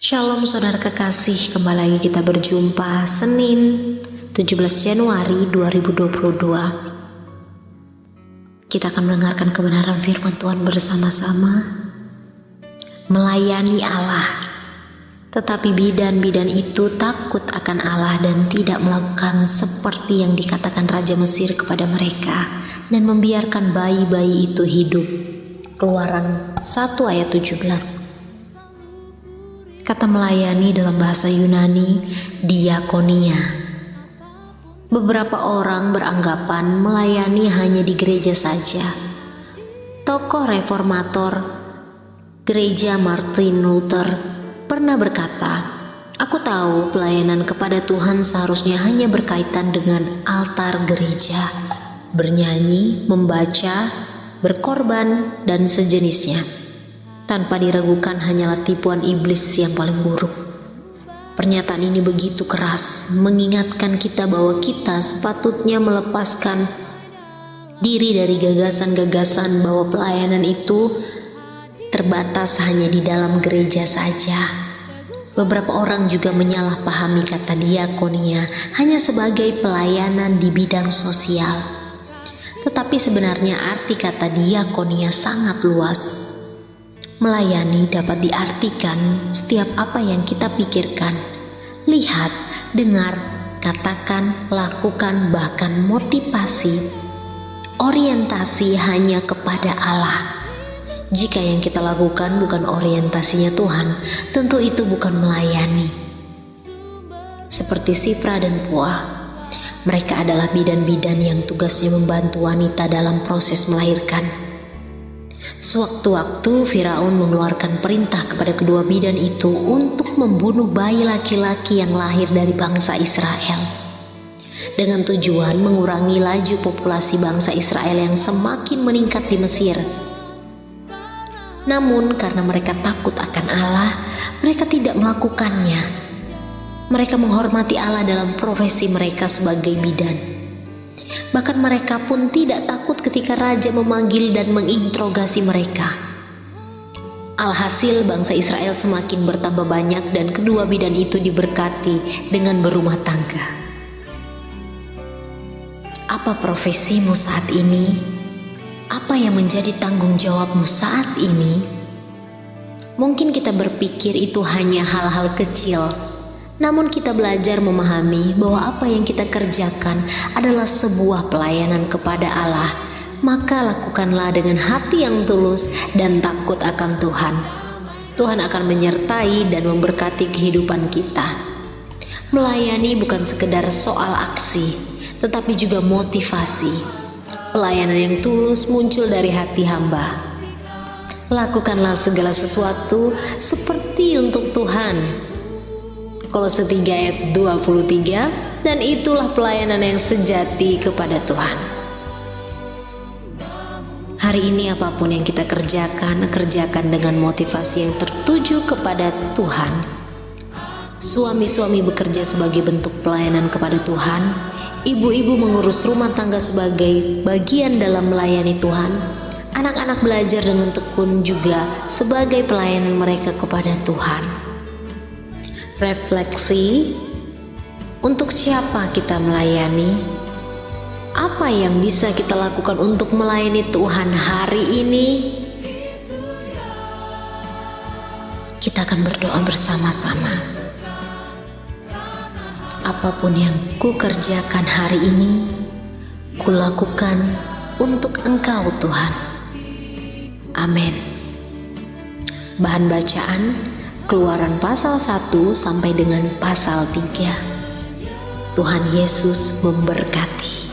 Shalom saudara kekasih, kembali lagi kita berjumpa Senin 17 Januari 2022. Kita akan mendengarkan kebenaran firman Tuhan bersama-sama. Melayani Allah. Tetapi bidan-bidan itu takut akan Allah dan tidak melakukan seperti yang dikatakan Raja Mesir kepada mereka dan membiarkan bayi-bayi itu hidup. Keluaran 1 ayat 17. Kata melayani dalam bahasa Yunani diakonia. Beberapa orang beranggapan melayani hanya di gereja saja. Tokoh reformator gereja Martin Luther pernah berkata, "Aku tahu pelayanan kepada Tuhan seharusnya hanya berkaitan dengan altar gereja, bernyanyi, membaca, berkorban, dan sejenisnya. Tanpa diragukan hanyalah tipuan iblis yang paling buruk." Pernyataan ini begitu keras, mengingatkan kita bahwa kita sepatutnya melepaskan diri dari gagasan-gagasan bahwa pelayanan itu terbatas hanya di dalam gereja saja. Beberapa orang juga menyalahpahami kata diakonia hanya sebagai pelayanan di bidang sosial. Tetapi sebenarnya arti kata diakonia sangat luas. Melayani dapat diartikan setiap apa yang kita pikirkan, lihat, dengar, katakan, lakukan, bahkan motivasi, orientasi hanya kepada Allah. Jika yang kita lakukan bukan orientasinya Tuhan, tentu itu bukan melayani. Seperti Sifra dan Puah, mereka adalah bidan-bidan yang tugasnya membantu wanita dalam proses melahirkan. Sewaktu-waktu Firaun mengeluarkan perintah kepada kedua bidan itu untuk membunuh bayi laki-laki yang lahir dari bangsa Israel, dengan tujuan mengurangi laju populasi bangsa Israel yang semakin meningkat di Mesir. Namun karena mereka takut akan Allah, mereka tidak melakukannya. Mereka menghormati Allah dalam profesi mereka sebagai bidan. Bahkan mereka pun tidak takut ketika raja memanggil dan menginterogasi mereka. Alhasil bangsa Israel semakin bertambah banyak dan kedua bidan itu diberkati dengan berumah tangga. Apa profesimu saat ini? Apa yang menjadi tanggung jawabmu saat ini? Mungkin kita berpikir itu hanya hal-hal kecil. Namun kita belajar memahami bahwa apa yang kita kerjakan adalah sebuah pelayanan kepada Allah. Maka lakukanlah dengan hati yang tulus dan takut akan Tuhan. Tuhan akan menyertai dan memberkati kehidupan kita. Melayani bukan sekedar soal aksi, tetapi juga motivasi. Pelayanan yang tulus muncul dari hati hamba. Lakukanlah segala sesuatu seperti untuk Tuhan. Kolose 3 ayat 23, dan itulah pelayanan yang sejati kepada Tuhan. Hari ini apapun yang kita kerjakan dengan motivasi yang tertuju kepada Tuhan. Suami-suami bekerja sebagai bentuk pelayanan kepada Tuhan. Ibu-ibu mengurus rumah tangga sebagai bagian dalam melayani Tuhan. Anak-anak belajar dengan tekun juga sebagai pelayanan mereka kepada Tuhan. Refleksi, untuk siapa kita melayani? Apa yang bisa kita lakukan untuk melayani Tuhan hari ini? Kita akan berdoa bersama-sama. Apapun yang ku kerjakan hari ini, ku lakukan untuk Engkau Tuhan. Amin. Bahan bacaan Keluaran pasal 1 sampai dengan pasal 3. Tuhan Yesus memberkati.